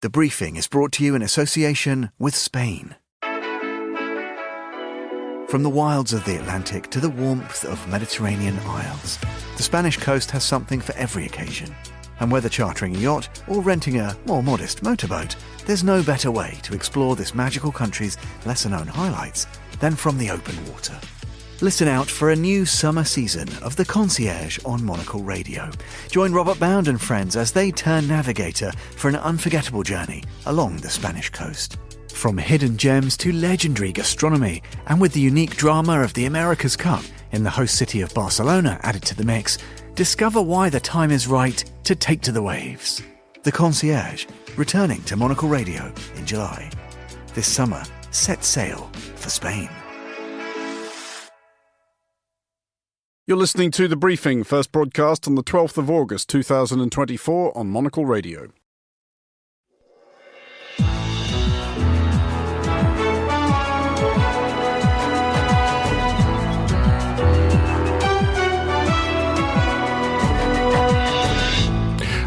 The briefing is brought to you in association with Spain. From the wilds of the Atlantic to the warmth of Mediterranean isles, the Spanish coast has something for every occasion. And whether chartering a yacht or renting a more modest motorboat, there's no better way to explore this magical country's lesser-known highlights than from the open water. Listen out for a new summer season of The Concierge on Monocle Radio. Join Robert Bound and friends as they turn navigator for an unforgettable journey along the Spanish coast. From hidden gems to legendary gastronomy, and with the unique drama of the America's Cup in the host city of Barcelona added to the mix, discover why the time is right to take to the waves. The Concierge, returning to Monocle Radio in July. This summer, set sail for Spain. You're listening to The Briefing, first broadcast on the 12th of August 2024 on Monocle Radio.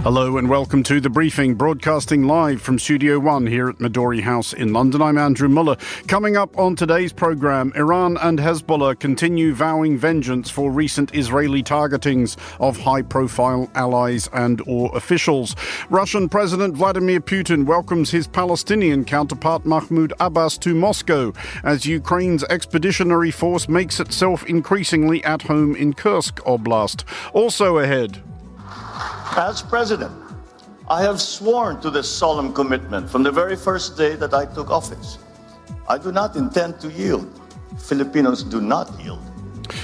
Hello and welcome to The Briefing, broadcasting live from Studio 1 here at Midori House in London. I'm Andrew Muller. Coming up on today's programme, Iran and Hezbollah continue vowing vengeance for recent Israeli targetings of high-profile allies and or officials. Russian President Vladimir Putin welcomes his Palestinian counterpart Mahmoud Abbas to Moscow as Ukraine's expeditionary force makes itself increasingly at home in Kursk Oblast. Also ahead. As president, I have sworn to this solemn commitment from the very first day that I took office. I do not intend to yield. Filipinos do not yield.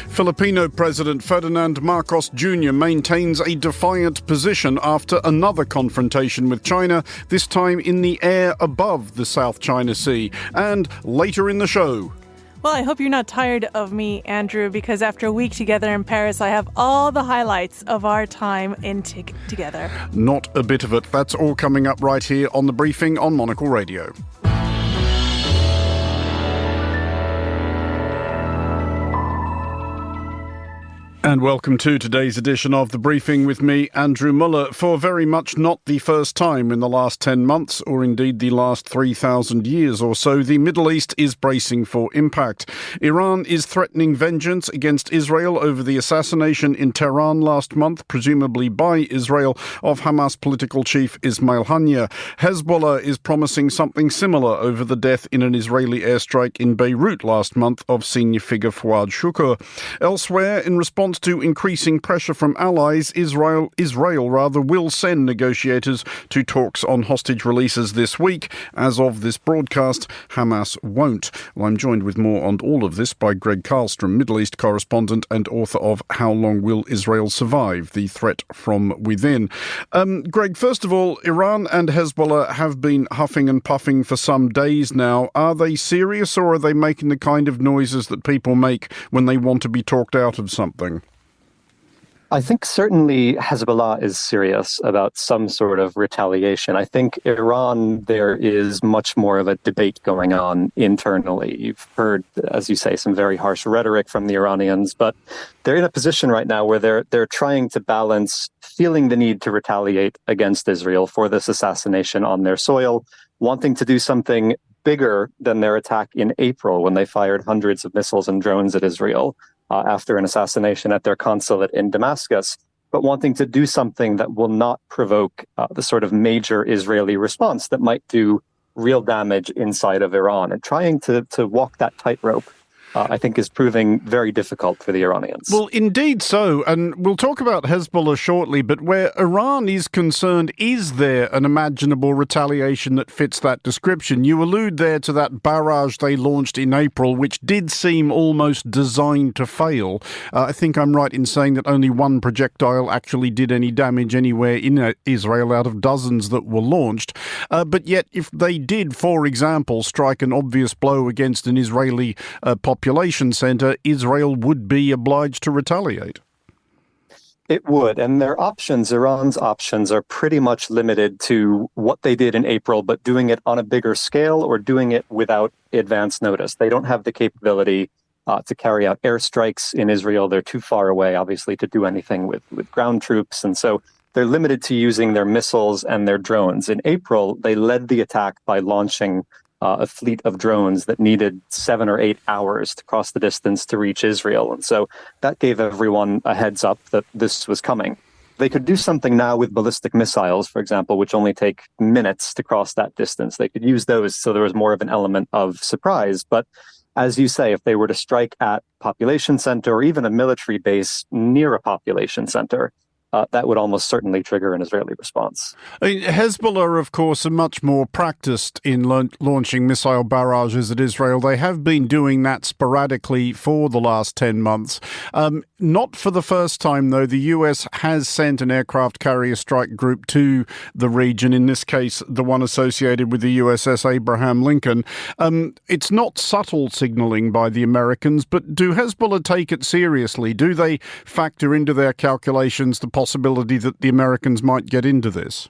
Filipino President Ferdinand Marcos Jr. maintains a defiant position after another confrontation with China, this time in the air above the South China Sea. And later in the show... Well, I hope you're not tired of me, Andrew, because after a week together in Paris, I have all the highlights of our time in together. Not a bit of it. That's all coming up right here on The Briefing on Monocle Radio. And welcome to today's edition of The Briefing with me, Andrew Muller. For very much not the first time in the last 10 months, or indeed the last 3,000 years or so, the Middle East is bracing for impact. Iran is threatening vengeance against Israel over the assassination in Tehran last month, presumably by Israel, of Hamas political chief Ismail Haniyeh. Hezbollah is promising something similar over the death in an Israeli airstrike in Beirut last month of senior figure Fouad Shukr. Elsewhere, in response to increasing pressure from allies, Israel will send negotiators to talks on hostage releases this week. As of this broadcast, Hamas won't. Well, I'm joined with more on all of this by Greg Karlstrom, Middle East correspondent and author of How Long Will Israel Survive? The Threat from Within. Greg, first of all, Iran and Hezbollah have been huffing and puffing for some days now. Are they serious, or are they making the kind of noises that people make when they want to be talked out of something? I think certainly Hezbollah is serious about some sort of retaliation. I think Iran, there is much more of a debate going on internally. You've heard, as you say, some very harsh rhetoric from the Iranians, but they're in a position right now where they're trying to balance feeling the need to retaliate against Israel for this assassination on their soil, wanting to do something bigger than their attack in April when they fired hundreds of missiles and drones at Israel after an assassination at their consulate in Damascus, but wanting to do something that will not provoke the sort of major Israeli response that might do real damage inside of Iran. And trying to walk that tightrope, I think, is proving very difficult for the Iranians. Well, indeed so. And we'll talk about Hezbollah shortly, but where Iran is concerned, is there an imaginable retaliation that fits that description? You allude there to that barrage they launched in April, which did seem almost designed to fail. I think I'm right in saying that only one projectile actually did any damage anywhere in Israel out of dozens that were launched. But yet, if they did, for example, strike an obvious blow against an Israeli population centre, Israel would be obliged to retaliate. It would, and their options, Iran's options, are pretty much limited to what they did in April, but doing it on a bigger scale or doing it without advance notice. They don't have the capability to carry out airstrikes in Israel. They're too far away, obviously, to do anything with ground troops. And so they're limited to using their missiles and their drones. In April, they led the attack by launching a fleet of drones that needed 7 or 8 hours to cross the distance to reach Israel. And so that gave everyone a heads up that this was coming. They could do something now with ballistic missiles, for example, which only take minutes to cross that distance. They could use those so there was more of an element of surprise. But as you say, if they were to strike at a population center or even a military base near a population center, that would almost certainly trigger an Israeli response. I mean, Hezbollah, of course, are much more practiced in launching missile barrages at Israel. They have been doing that sporadically for the last 10 months. Not for the first time, though. The US has sent an aircraft carrier strike group to the region, in this case, the one associated with the USS Abraham Lincoln. It's not subtle signaling by the Americans, but do Hezbollah take it seriously? Do they factor into their calculations the possibility that the Americans might get into this?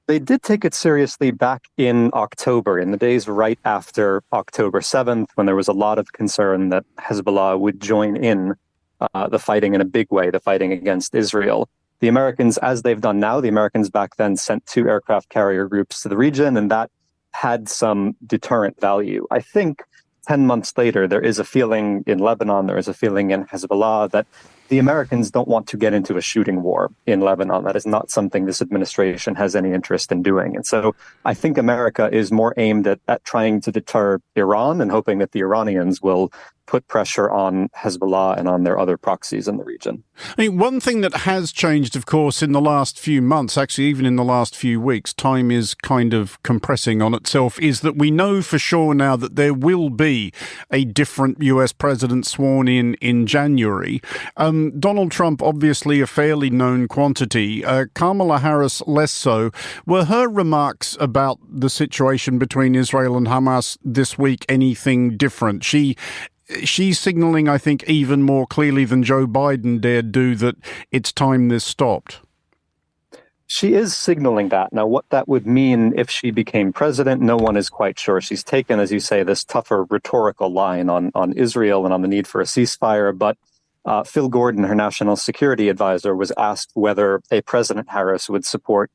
They did take it seriously back in October, in the days right after October 7th, when there was a lot of concern that Hezbollah would join in the fighting in a big way, the fighting against Israel. The Americans, as they've done now, the Americans back then sent 2 aircraft carrier groups to the region, and that had some deterrent value. I think 10 months later, there is a feeling in Lebanon, there is a feeling in Hezbollah that the Americans don't want to get into a shooting war in Lebanon. That is not something this administration has any interest in doing. And so I think America is more aimed at trying to deter Iran and hoping that the Iranians will put pressure on Hezbollah and on their other proxies in the region. I mean, one thing that has changed, of course, in the last few months, actually even in the last few weeks, time is kind of compressing on itself, is that we know for sure now that there will be a different US president sworn in January. Donald Trump, obviously a fairly known quantity. Kamala Harris, less so. Were her remarks about the situation between Israel and Hamas this week anything different? She's signaling, I think, even more clearly than Joe Biden dared do that it's time this stopped. She is signaling that. Now, what that would mean if she became president, no one is quite sure. She's taken, as you say, this tougher rhetorical line on Israel and on the need for a ceasefire. But Phil Gordon, her national security advisor, was asked whether a President Harris would support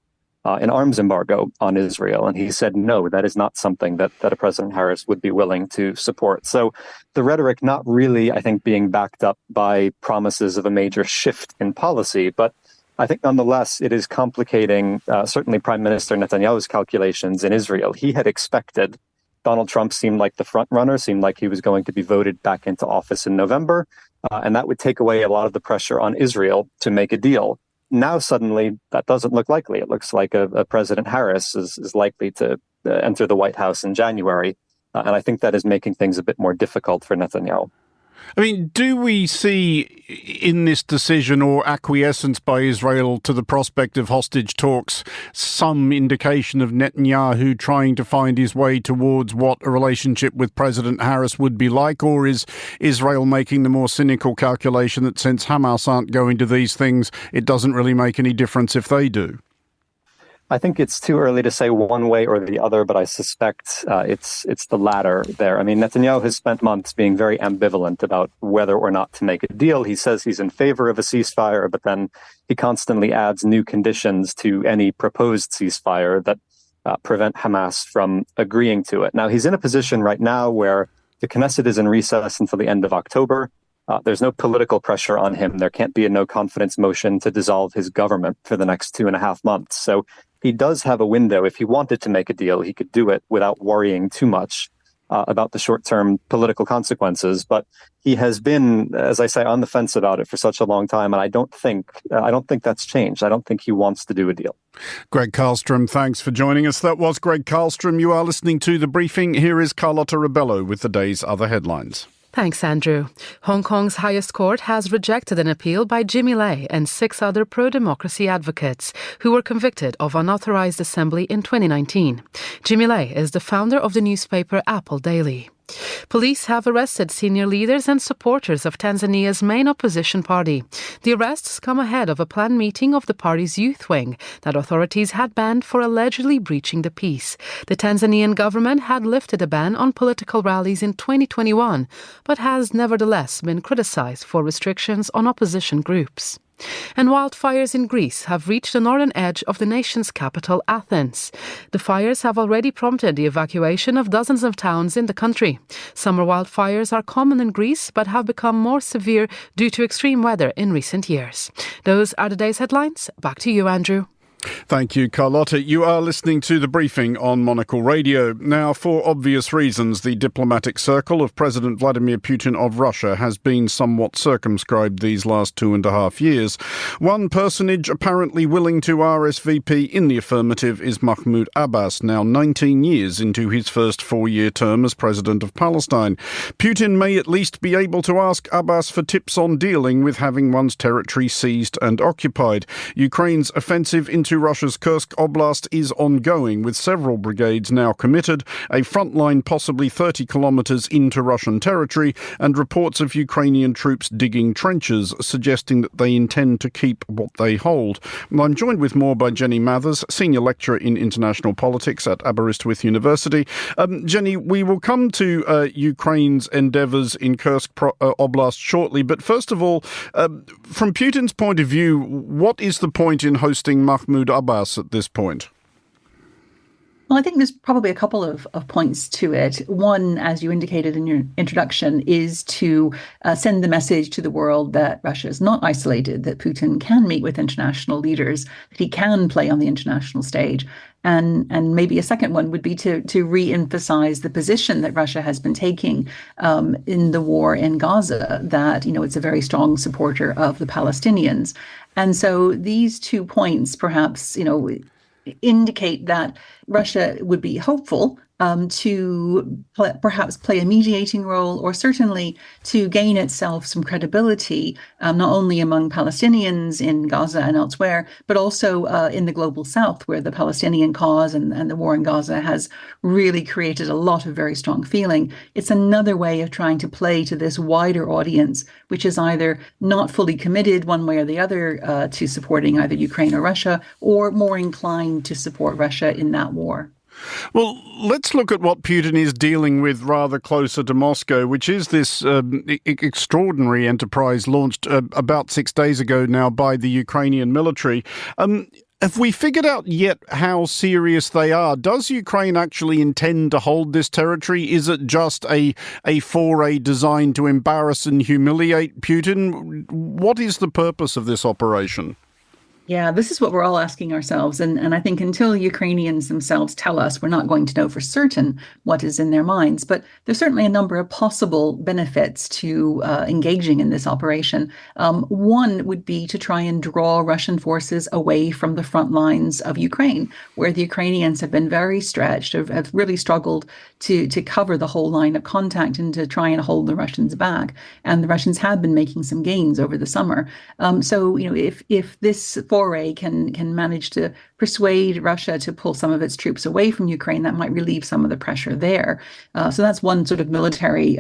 an arms embargo on Israel. And he said, no, that is not something that a President Harris would be willing to support. So the rhetoric not really, I think, being backed up by promises of a major shift in policy. But I think nonetheless, it is complicating, certainly Prime Minister Netanyahu's calculations in Israel. He had expected Donald Trump seemed like the front runner, seemed like he was going to be voted back into office in November. And that would take away a lot of the pressure on Israel to make a deal. Now, suddenly, that doesn't look likely. It looks like a President Harris is likely to enter the White House in January. And I think that is making things a bit more difficult for Netanyahu. I mean, do we see in this decision or acquiescence by Israel to the prospect of hostage talks some indication of Netanyahu trying to find his way towards what a relationship with President Harris would be like? Or is Israel making the more cynical calculation that since Hamas aren't going to these things, it doesn't really make any difference if they do? I think it's too early to say one way or the other, but I suspect it's the latter there. I mean, Netanyahu has spent months being very ambivalent about whether or not to make a deal. He says he's in favor of a ceasefire, but then he constantly adds new conditions to any proposed ceasefire that prevent Hamas from agreeing to it. Now, he's in a position right now where the Knesset is in recess until the end of October. There's no political pressure on him. There can't be a no-confidence motion to dissolve his government for the next 2.5 months. So he does have a window. If he wanted to make a deal, he could do it without worrying too much about the short-term political consequences. But he has been, as I say, on the fence about it for such a long time, and I don't think that's changed. I don't think he wants to do a deal. Greg Karlstrom, thanks for joining us. That was Greg Karlstrom. You are listening to The Briefing. Here is Carlotta Rebello with the day's other headlines. Thanks, Andrew. Hong Kong's highest court has rejected an appeal by Jimmy Lai and 6 other pro-democracy advocates who were convicted of unauthorized assembly in 2019. Jimmy Lai is the founder of the newspaper Apple Daily. Police have arrested senior leaders and supporters of Tanzania's main opposition party. The arrests come ahead of a planned meeting of the party's youth wing that authorities had banned for allegedly breaching the peace. The Tanzanian government had lifted a ban on political rallies in 2021, but has nevertheless been criticized for restrictions on opposition groups. And wildfires in Greece have reached the northern edge of the nation's capital, Athens. The fires have already prompted the evacuation of dozens of towns in the country. Summer wildfires are common in Greece, but have become more severe due to extreme weather in recent years. Those are today's headlines. Back to you, Andrew. Thank you, Carlotta. You are listening to The Briefing on Monocle Radio. Now, for obvious reasons, the diplomatic circle of President Vladimir Putin of Russia has been somewhat circumscribed these last 2.5 years. One personage apparently willing to RSVP in the affirmative is Mahmoud Abbas, now 19 years into his first 4-year term as president of Palestine. Putin may at least be able to ask Abbas for tips on dealing with having one's territory seized and occupied. Ukraine's offensive into Russia's Kursk Oblast is ongoing, with several brigades now committed, a front line possibly 30 kilometres into Russian territory, and reports of Ukrainian troops digging trenches, suggesting that they intend to keep what they hold. I'm joined with more by Jenny Mathers, Senior Lecturer in International Politics at Aberystwyth University. Jenny, we will come to Ukraine's endeavours in Kursk Oblast shortly, but first of all, from Putin's point of view, what is the point in hosting Mahmoud Abbas at this point? Well, I think there's probably a couple of points to it. One, as you indicated in your introduction, is to send the message to the world that Russia is not isolated, that Putin can meet with international leaders, that he can play on the international stage. And maybe a second one would be to re-emphasize the position that Russia has been taking in the war in Gaza, that, it's a very strong supporter of the Palestinians. And so these 2 points perhaps, indicate that Russia would be hopeful to perhaps play a mediating role, or certainly to gain itself some credibility, not only among Palestinians in Gaza and elsewhere, but also in the global south, where the Palestinian cause and the war in Gaza has really created a lot of very strong feeling. It's another way of trying to play to this wider audience, which is either not fully committed one way or the other to supporting either Ukraine or Russia, or more inclined to support Russia in that war. Well, let's look at what Putin is dealing with rather closer to Moscow, which is this extraordinary enterprise launched about 6 days ago now by the Ukrainian military. Have we figured out yet how serious they are? Does Ukraine actually intend to hold this territory? Is it just a foray designed to embarrass and humiliate Putin? What is the purpose of this operation? Yeah, this is what we're all asking ourselves. And I think until Ukrainians themselves tell us, we're not going to know for certain what is in their minds. But there's certainly a number of possible benefits to engaging in this operation. One would be to try and draw Russian forces away from the front lines of Ukraine, where the Ukrainians have been very stretched, have really struggled to cover the whole line of contact and to try and hold the Russians back. And the Russians have been making some gains over the summer. So, if this foray can manage to persuade Russia to pull some of its troops away from Ukraine, that might relieve some of the pressure there. So that's one sort of military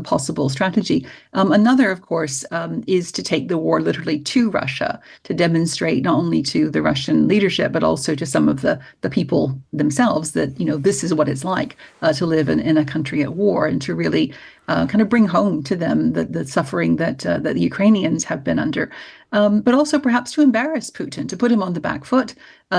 possible strategy. Another, of course, is to take the war literally to Russia, to demonstrate not only to the Russian leadership, but also to some of the people themselves that, this is what it's like to live in a country at war, and to really kind of bring home to them the suffering that the Ukrainians have been under. But also perhaps to embarrass Putin, to put him on the back foot,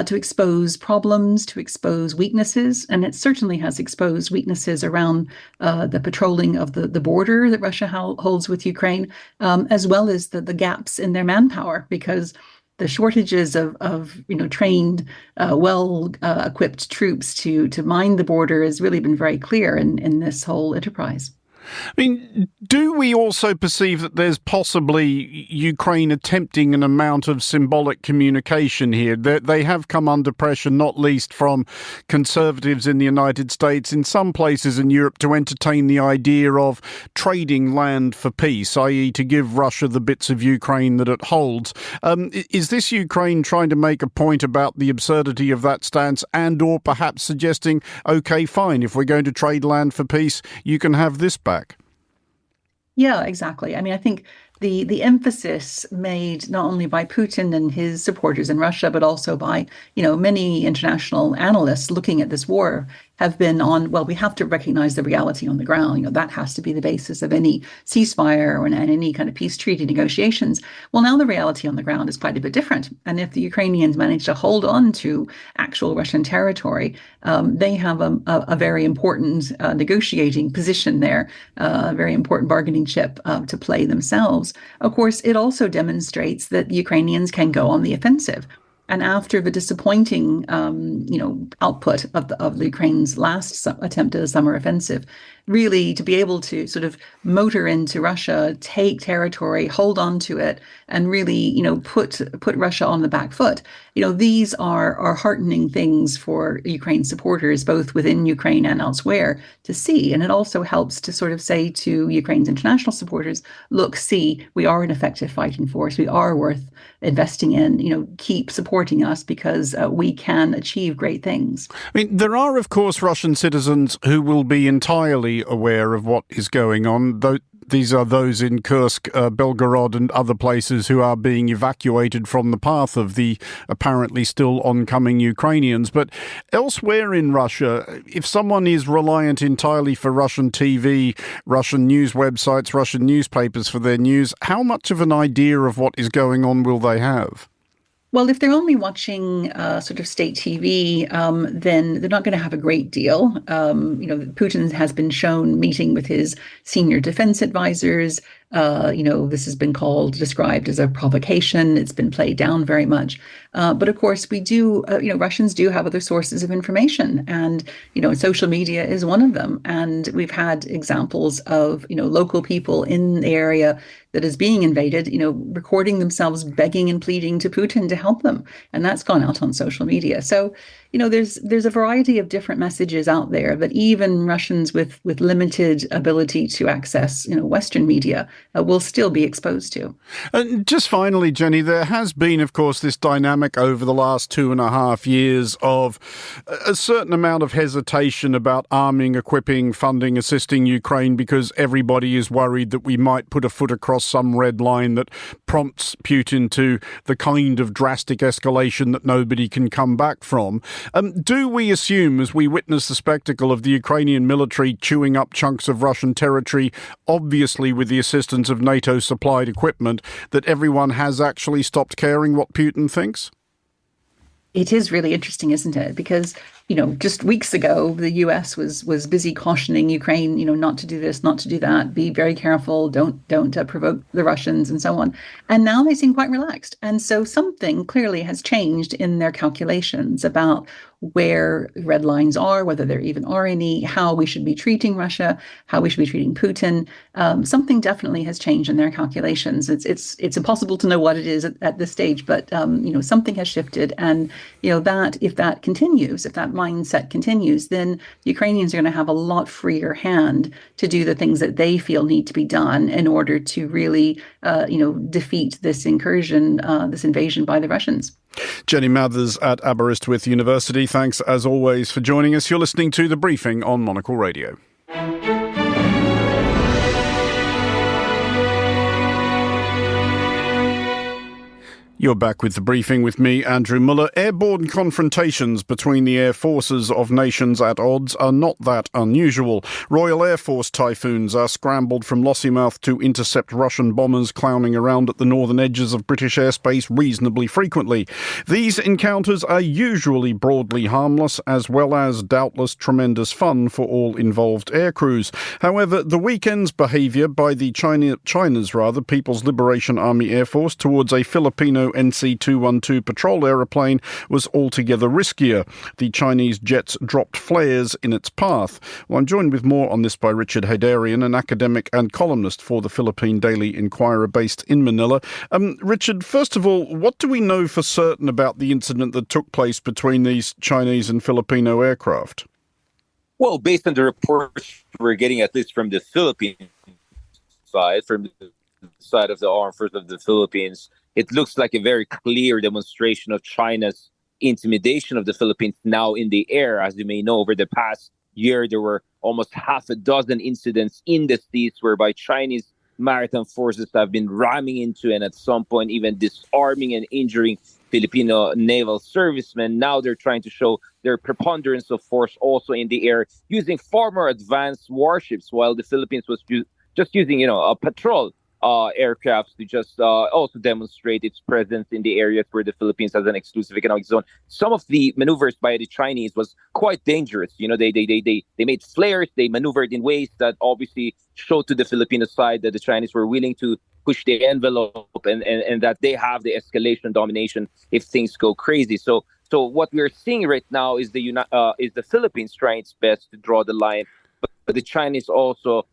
to expose problems, to expose weaknesses. And it certainly has exposed weaknesses around the patrolling of the border that Russia holds with Ukraine, as well as the gaps in their manpower, because the shortages of trained, well-equipped troops to mind the border has really been very clear in this whole enterprise. I mean, do we also perceive that there's possibly Ukraine attempting an amount of symbolic communication here? They have come under pressure, not least from conservatives in the United States, in some places in Europe, to entertain the idea of trading land for peace, i.e. to give Russia the bits of Ukraine that it holds. Is this Ukraine trying to make a point about the absurdity of that stance, and or perhaps suggesting, OK, fine, if we're going to trade land for peace, you can have this back? Yeah, exactly. I mean, I think the emphasis made not only by Putin and his supporters in Russia, but also by, many international analysts looking at this war have been on, well, we have to recognize the reality on the ground. That has to be the basis of any ceasefire and any kind of peace treaty negotiations. Well, now the reality on the ground is quite a bit different. And if the Ukrainians manage to hold on to actual Russian territory, they have a very important negotiating position there, a very important bargaining chip to play themselves. Of course, it also demonstrates that the Ukrainians can go on the offensive. And after the disappointing, output of the Ukraine's last attempt at a summer offensive, really to be able to sort of motor into Russia, take territory, hold on to it, and really, put Russia on the back foot. These are heartening things for Ukraine supporters, both within Ukraine and elsewhere, to see. And it also helps to sort of say to Ukraine's international supporters, look, see, we are an effective fighting force. We are worth investing in. Keep supporting us because we can achieve great things. I mean, there are, of course, Russian citizens who will be entirely aware of what is going on, though. These are those in Kursk, Belgorod and other places who are being evacuated from the path of the apparently still oncoming Ukrainians. But elsewhere in Russia, if someone is reliant entirely for Russian TV, Russian news websites, Russian newspapers for their news, how much of an idea of what is going on will they have? Well, if they're only watching sort of state TV, then they're not going to have a great deal. Putin has been shown meeting with his senior defense advisors. This has been described as a provocation. It's been played down very much. But of course, Russians do have other sources of information. And, social media is one of them. And we've had examples of, local people in the area that is being invaded, recording themselves begging and pleading to Putin to help them. And that's gone out on social media. So, there's a variety of different messages out there that even Russians with limited ability to access, Western media will still be exposed to. And just finally, Jenny, there has been, of course, this dynamic over the last 2.5 years of a certain amount of hesitation about arming, equipping, funding, assisting Ukraine because everybody is worried that we might put a foot across some red line that prompts Putin to the kind of drastic escalation that nobody can come back from. Do we assume, as we witness the spectacle of the Ukrainian military chewing up chunks of Russian territory, obviously with the assistance of NATO-supplied equipment, that everyone has actually stopped caring what Putin thinks? It is really interesting, isn't it? Because, just weeks ago, the US was busy cautioning Ukraine, not to do this, not to do that, be very careful, don't provoke the Russians and so on. And now they seem quite relaxed. And so something clearly has changed in their calculations about where red lines are, whether there even are any, how we should be treating Russia, how we should be treating Putin. Something definitely has changed in their calculations. It's impossible to know what it is at this stage, but something has shifted, and that if that continues, if that mindset continues, then the Ukrainians are going to have a lot freer hand to do the things that they feel need to be done in order to really, defeat this incursion, this invasion by the Russians. Jenny Mathers at Aberystwyth University, thanks as always for joining us. You're listening to The Briefing on Monocle Radio. You're back with The Briefing with me, Andrew Muller. Airborne confrontations between the air forces of nations at odds are not that unusual. Royal Air Force Typhoons are scrambled from Lossiemouth to intercept Russian bombers clowning around at the northern edges of British airspace reasonably frequently. These encounters are usually broadly harmless, as well as doubtless tremendous fun for all involved aircrews. However, the weekend's behaviour by the China's People's Liberation Army Air Force towards a Filipino NC-212 patrol aeroplane was altogether riskier. The Chinese jets dropped flares in its path. Well, I'm joined with more on this by Richard Hadarian, an academic and columnist for the Philippine Daily Inquirer based in Manila. Richard, first of all, what do we know for certain about the incident that took place between these Chinese and Filipino aircraft? Well, based on the reports we're getting, at least from the Philippine side, from the side of the armed forces of the Philippines, it looks like a very clear demonstration of China's intimidation of the Philippines now in the air. As you may know, over the past year, there were almost half a dozen incidents in the seas whereby Chinese maritime forces have been ramming into and at some point even disarming and injuring Filipino naval servicemen. Now they're trying to show their preponderance of force also in the air using far more advanced warships, while the Philippines was just using, a patrol aircrafts to just also demonstrate its presence in the areas where the Philippines has an exclusive economic zone. Some of the maneuvers by the Chinese was quite dangerous. They made flares. They maneuvered in ways that obviously showed to the Filipino side that the Chinese were willing to push the envelope and that they have the escalation domination if things go crazy. So what we are seeing right now is the Philippines trying its best to draw the line, but the Chinese also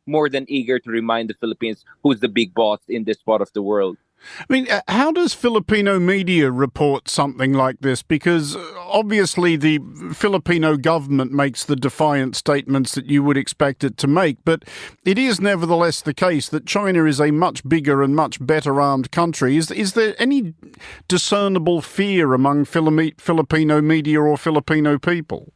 more than eager to remind the Philippines who's the big boss in this part of the world. I mean, how does Filipino media report something like this? Because obviously the Filipino government makes the defiant statements that you would expect it to make, but it is nevertheless the case that China is a much bigger and much better armed country. Is there any discernible fear among Filipino media or Filipino people?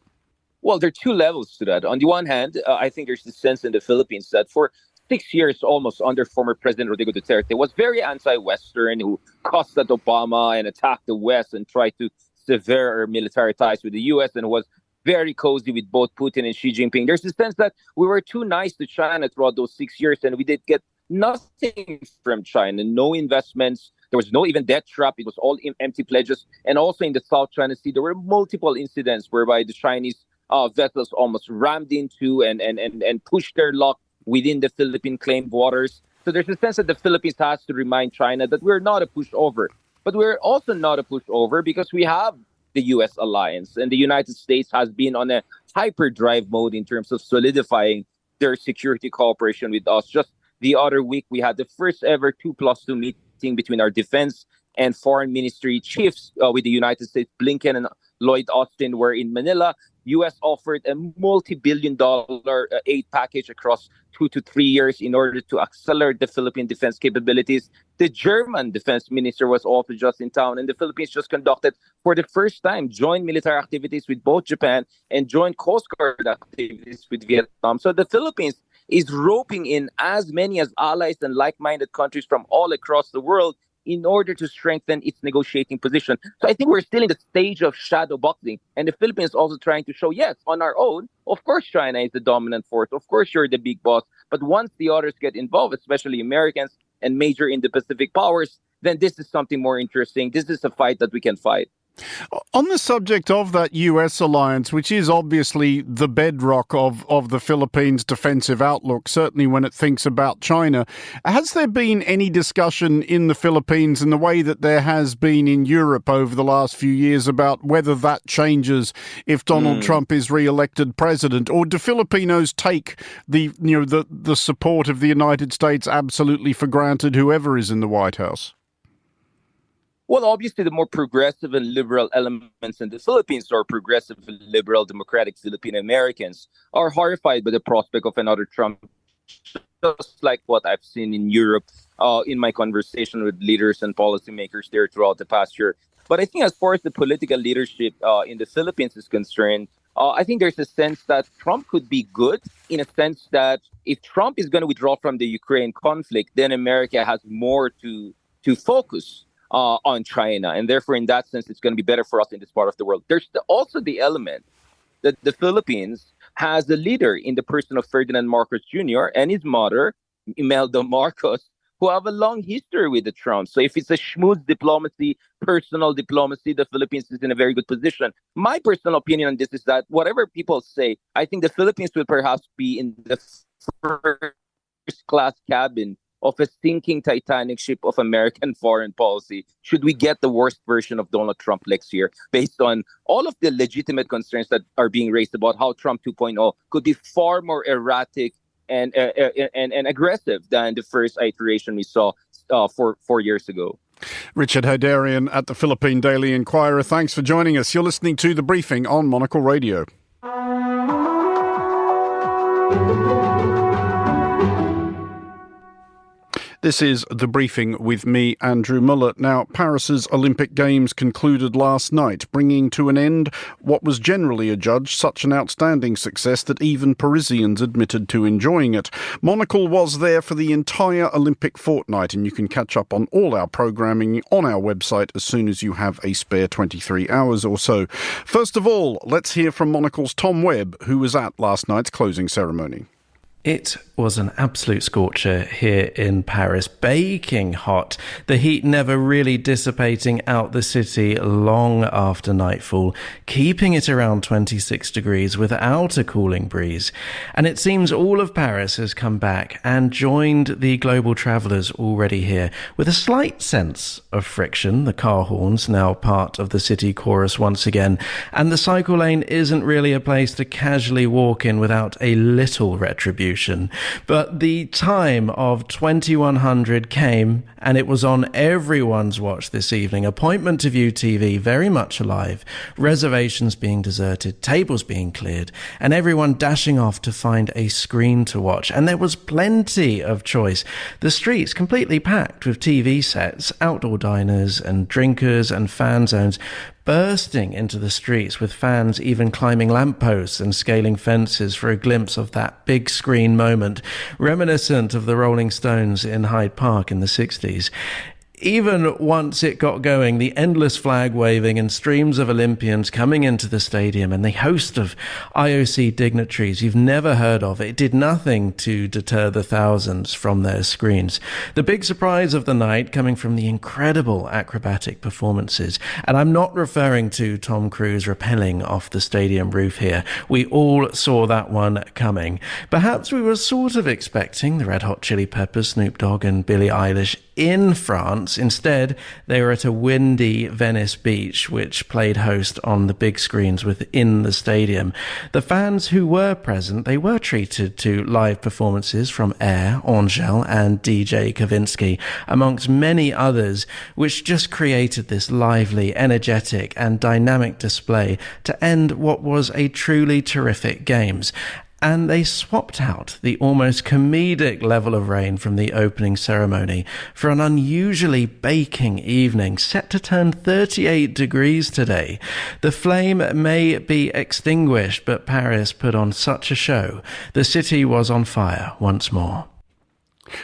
Well, there are two levels to that. On the one hand, I think there's this sense in the Philippines that for 6 years almost under former President Rodrigo Duterte was very anti-Western, who cussed at Obama and attacked the West and tried to sever our military ties with the U.S. and was very cozy with both Putin and Xi Jinping. There's a sense that we were too nice to China throughout those 6 years and we did get nothing from China, no investments. There was no even debt trap. It was all empty pledges. And also in the South China Sea, there were multiple incidents whereby the Chinese vessels almost rammed into and pushed their luck within the Philippine claimed waters. So there's a sense that the Philippines has to remind China that we're not a pushover. But we're also not a pushover because we have the U.S. alliance. And the United States has been on a hyperdrive mode in terms of solidifying their security cooperation with us. Just the other week, we had the first ever 2+2 meeting between our defense and foreign ministry chiefs with the United States. Blinken and Lloyd Austin were in Manila. U.S. offered a multi-billion-dollar aid package across 2 to 3 years in order to accelerate the Philippine defense capabilities. The German defense minister was also just in town, and the Philippines just conducted, for the first time, joint military activities with both Japan and joint Coast Guard activities with Vietnam. So the Philippines is roping in as many as allies and like-minded countries from all across the world in order to strengthen its negotiating position. So I think we're still in the stage of shadow boxing. And the Philippines also trying to show, yes, on our own, of course China is the dominant force. Of course you're the big boss. But once the others get involved, especially Americans and major Indo-Pacific powers, then this is something more interesting. This is a fight that we can fight. On the subject of that US alliance, which is obviously the bedrock of the Philippines' defensive outlook, certainly when it thinks about China, has there been any discussion in the Philippines in the way that there has been in Europe over the last few years about whether that changes if Donald Trump is re-elected president? Or do Filipinos take the support of the United States absolutely for granted, whoever is in the White House? Well, obviously, the more progressive and liberal elements in the Philippines, or progressive, liberal, democratic Filipino Americans, are horrified by the prospect of another Trump, just like what I've seen in Europe in my conversation with leaders and policymakers there throughout the past year. But I think as far as the political leadership in the Philippines is concerned, I think there's a sense that Trump could be good in a sense that if Trump is going to withdraw from the Ukraine conflict, then America has more to focus on China. And therefore, in that sense, it's going to be better for us in this part of the world. There's also the element that the Philippines has a leader in the person of Ferdinand Marcos Jr. and his mother, Imelda Marcos, who have a long history with the Trumps. So if it's a schmooze diplomacy, personal diplomacy, the Philippines is in a very good position. My personal opinion on this is that whatever people say, I think the Philippines will perhaps be in the first-class cabin of a sinking Titanic ship of American foreign policy should we get the worst version of Donald Trump next year, based on all of the legitimate concerns that are being raised about how Trump 2.0 could be far more erratic and aggressive than the first iteration we saw 4 years ago. Richard Hoderian at the Philippine Daily Inquirer, thanks for joining us. You're listening to The Briefing on Monocle Radio. This is The Briefing with me, Andrew Muller. Now, Paris's Olympic Games concluded last night, bringing to an end what was generally adjudged such an outstanding success that even Parisians admitted to enjoying it. Monocle was there for the entire Olympic fortnight, and you can catch up on all our programming on our website as soon as you have a spare 23 hours or so. First of all, let's hear from Monocle's Tom Webb, who was at last night's closing ceremony. It was an absolute scorcher here in Paris, baking hot, the heat never really dissipating out the city long after nightfall, keeping it around 26 degrees without a cooling breeze. And it seems all of Paris has come back and joined the global travellers already here, with a slight sense of friction, the car horns now part of the city chorus once again, and the cycle lane isn't really a place to casually walk in without a little retribution. But the time of 2100 came, and it was on everyone's watch this evening. Appointment to view TV very much alive, reservations being deserted, tables being cleared, and everyone dashing off to find a screen to watch. And there was plenty of choice. The streets completely packed with TV sets, outdoor diners and drinkers and fan zones, bursting into the streets, with fans even climbing lampposts and scaling fences for a glimpse of that big screen moment, reminiscent of the Rolling Stones in Hyde Park in the 60s. Even once it got going, the endless flag waving and streams of Olympians coming into the stadium and the host of IOC dignitaries you've never heard of, it did nothing to deter the thousands from their screens. The big surprise of the night coming from the incredible acrobatic performances. And I'm not referring to Tom Cruise rappelling off the stadium roof here. We all saw that one coming. Perhaps we were sort of expecting the Red Hot Chili Peppers, Snoop Dogg and Billie Eilish in France. Instead, they were at a windy Venice beach, which played host on the big screens within the stadium. The fans who were present, they were treated to live performances from Air, Angèle and DJ Kavinsky, amongst many others, which just created this lively, energetic and dynamic display to end what was a truly terrific games. And they swapped out the almost comedic level of rain from the opening ceremony for an unusually baking evening, set to turn 38 degrees today. The flame may be extinguished, but Paris put on such a show. The city was on fire once more.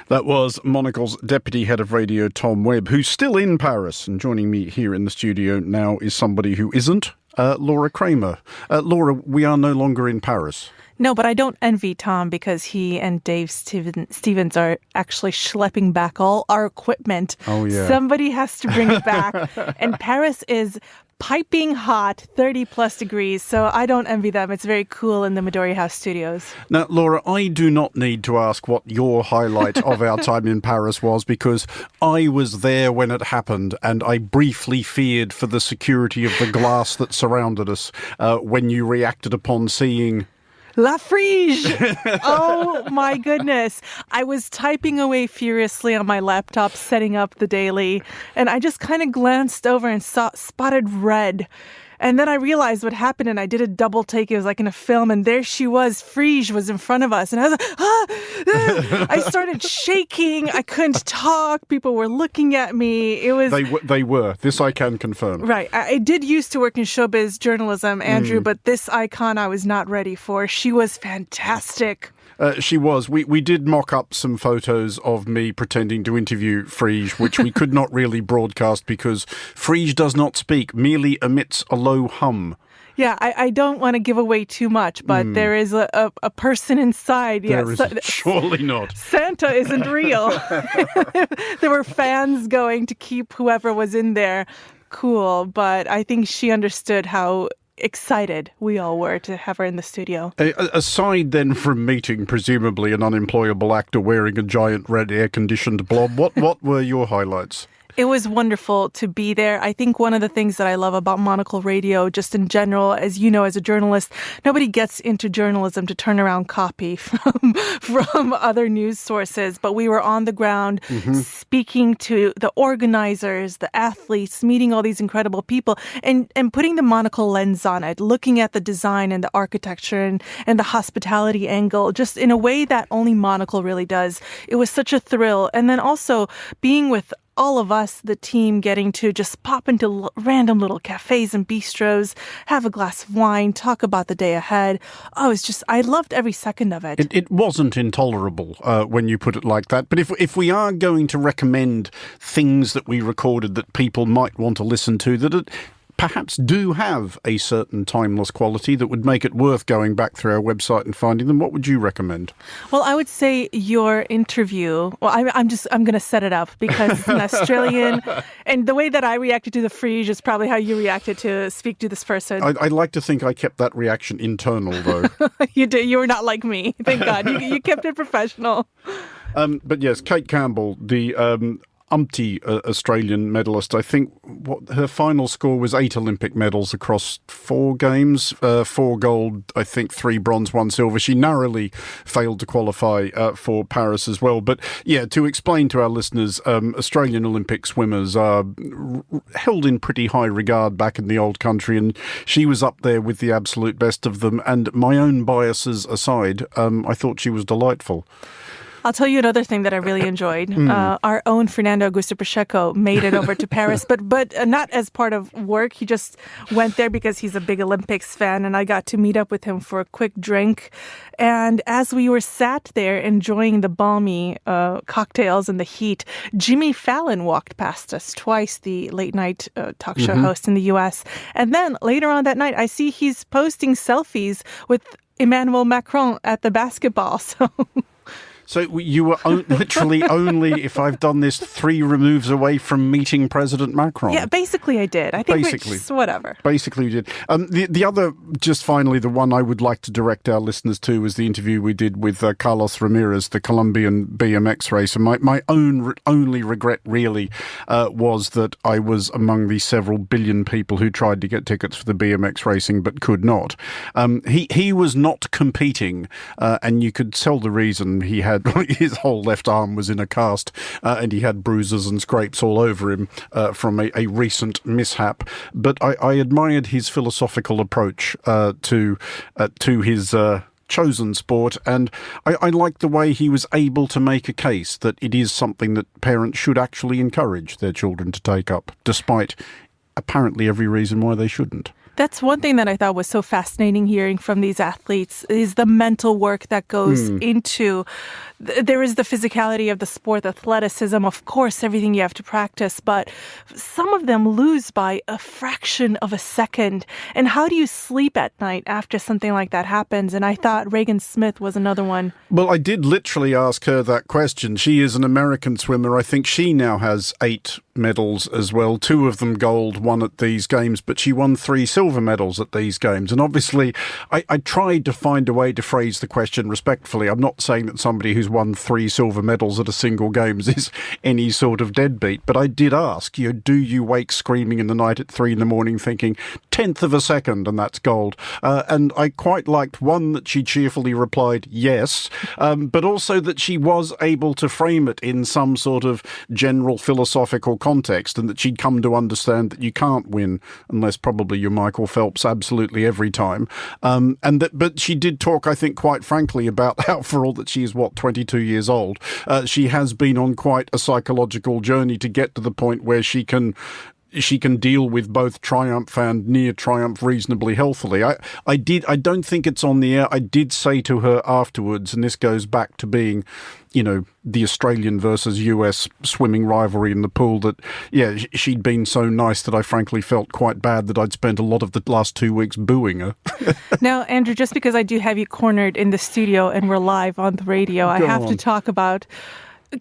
That was Monocle's Deputy Head of Radio, Tom Webb, who's still in Paris. And joining me here in the studio now is somebody who isn't, Laura Kramer. Laura, we are no longer in Paris. No, but I don't envy Tom, because he and Dave Stevens are actually schlepping back all our equipment. Oh, yeah. Somebody has to bring it back. And Paris is piping hot, 30 plus degrees. So I don't envy them. It's very cool in the Midori House studios. Now, Laura, I do not need to ask what your highlight of our time in Paris was, because I was there when it happened, and I briefly feared for the security of the glass that surrounded us when you reacted upon seeing La Frige! Oh my goodness. I was typing away furiously on my laptop, setting up the daily, and I just kind of glanced over and saw spotted red. And then I realized what happened, and I did a double take. It was like in a film, and there she was. Frige was in front of us, and I was like, I started shaking. I couldn't talk. People were looking at me. It was They were. This I can confirm. Right. I did used to work in showbiz journalism, Andrew, but this icon I was not ready for. She was fantastic. She was. We did mock up some photos of me pretending to interview Frige, which we could not really broadcast because Frige does not speak, merely emits a low hum. Yeah, I don't want to give away too much, but there is a person inside. There is surely not. Santa isn't real. There were fans going to keep whoever was in there cool, but I think she understood how excited we all were to have her in the studio. Aside then from meeting presumably an unemployable actor wearing a giant red air-conditioned blob, what were your highlights? It was wonderful to be there. I think one of the things that I love about Monocle Radio, just in general, as you know, as a journalist, nobody gets into journalism to turn around copy from other news sources. But we were on the ground speaking to the organizers, the athletes, meeting all these incredible people and putting the Monocle lens on it, looking at the design and the architecture and the hospitality angle, just in a way that only Monocle really does. It was such a thrill. And then also being with all of us, the team, getting to just pop into random little cafes and bistros, have a glass of wine, talk about the day ahead. Oh, it's just, I loved every second of it. It wasn't intolerable when you put it like that. But if we are going to recommend things that we recorded that people might want to listen to, that perhaps do have a certain timeless quality that would make it worth going back through our website and finding them, what would you recommend? Well, I would say your interview. Well, I'm going to set it up because it's an Australian, and the way that I reacted to the Frege is probably how you reacted to speak to this person. I like to think I kept that reaction internal, though. You did. You were not like me. Thank God. You kept it professional. But yes, Kate Campbell, the Australian medalist. I think what her final score was 8 Olympic medals across 4 games, 4 gold, I think 3 bronze, 1 silver. She narrowly failed to qualify for Paris as well. But yeah, to explain to our listeners, Australian Olympic swimmers are held in pretty high regard back in the old country, and she was up there with the absolute best of them. And my own biases aside, I thought she was delightful. I'll tell you another thing that I really enjoyed. Our own Fernando Augusto Pacheco made it over to Paris, but not as part of work. He just went there because he's a big Olympics fan, and I got to meet up with him for a quick drink. And as we were sat there enjoying the balmy cocktails and the heat, Jimmy Fallon walked past us twice, the late night talk show host in the U.S. And then later on that night, I see he's posting selfies with Emmanuel Macron at the basketball. So you were literally only, if I've done this, 3 removes away from meeting President Macron. Yeah, basically I did. I think whatever. Basically you did. The other, just finally, the one I would like to direct our listeners to was the interview we did with Carlos Ramirez, the Colombian BMX racer. My only regret really was that I was among the several billion people who tried to get tickets for the BMX racing but could not. He was not competing, and you could tell the reason. He had his whole left arm was in a cast, and he had bruises and scrapes all over him from a recent mishap. But I admired his philosophical approach to his chosen sport, and I liked the way he was able to make a case that it is something that parents should actually encourage their children to take up, despite apparently every reason why they shouldn't. That's one thing that I thought was so fascinating hearing from these athletes is the mental work that goes into. There is the physicality of the sport, athleticism, of course, everything you have to practice, but some of them lose by a fraction of a second. And how do you sleep at night after something like that happens? And I thought Regan Smith was another one. Well, I did literally ask her that question. She is an American swimmer. I think she now has 8 medals as well, 2 of them gold, 1 at these games, but she won 3 silver medals at these games. And obviously, I tried to find a way to phrase the question respectfully. I'm not saying that somebody who's won 3 silver medals at a single games is any sort of deadbeat, but I did ask, do you wake screaming in the night at 3 a.m. thinking, 10th of a second, and that's gold? And I quite liked one that she cheerfully replied, yes, but also that she was able to frame it in some sort of general philosophical context, and that she'd come to understand that you can't win unless probably you're Michael Phelps absolutely every time. But she did talk, I think, quite frankly about how, for all that she is, 22 years old, she has been on quite a psychological journey to get to the point where she can deal with both triumph and near triumph reasonably healthily. I don't think it's on the air. I did say to her afterwards, and this goes back to being, the Australian versus US swimming rivalry in the pool, that, she'd been so nice that I frankly felt quite bad that I'd spent a lot of the last 2 weeks booing her. Now, Andrew, just because I do have you cornered in the studio and we're live on the radio, I have to talk about...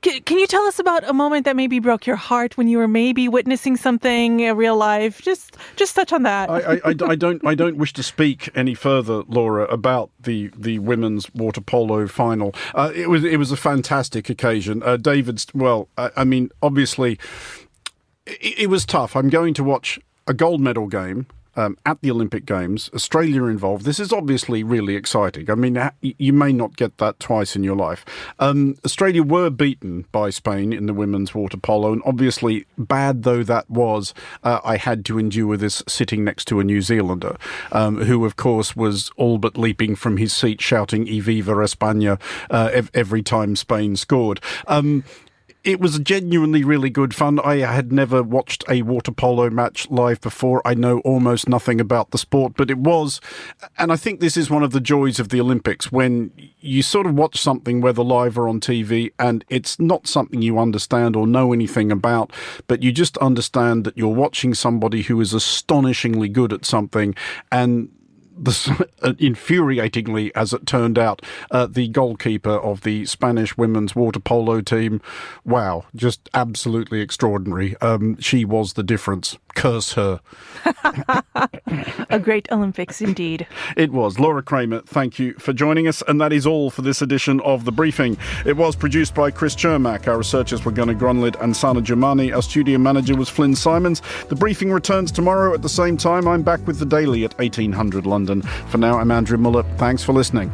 Can you tell us about a moment that maybe broke your heart when you were maybe witnessing something in real life? Just touch on that. I don't wish to speak any further, Laura, about the women's water polo final. It was a fantastic occasion. Obviously, it was tough. I'm going to watch a gold medal game at the Olympic Games, Australia involved. This is obviously really exciting. I mean, you may not get that twice in your life. Australia were beaten by Spain in the women's water polo, and obviously, bad though that was, I had to endure this sitting next to a New Zealander, who, of course, was all but leaping from his seat shouting "Y viva España" every time Spain scored. It was genuinely really good fun. I had never watched a water polo match live before. I know almost nothing about the sport, but it was, and I think this is one of the joys of the Olympics, when you sort of watch something, whether live or on TV, and it's not something you understand or know anything about, but you just understand that you're watching somebody who is astonishingly good at something, and infuriatingly, as it turned out, the goalkeeper of the Spanish women's water polo team, wow, just absolutely extraordinary. She was the difference. Curse her. A great Olympics indeed. It was. Laura Kramer, thank you for joining us. And that is all for this edition of The Briefing. It was produced by Chris Chermak. Our researchers were Gunnar Grunlid and Sana Germani. Our studio manager was Flynn Simons. The Briefing returns tomorrow at the same time. I'm back with The Daily at 1800 London. For now, I'm Andrew Muller. Thanks for listening.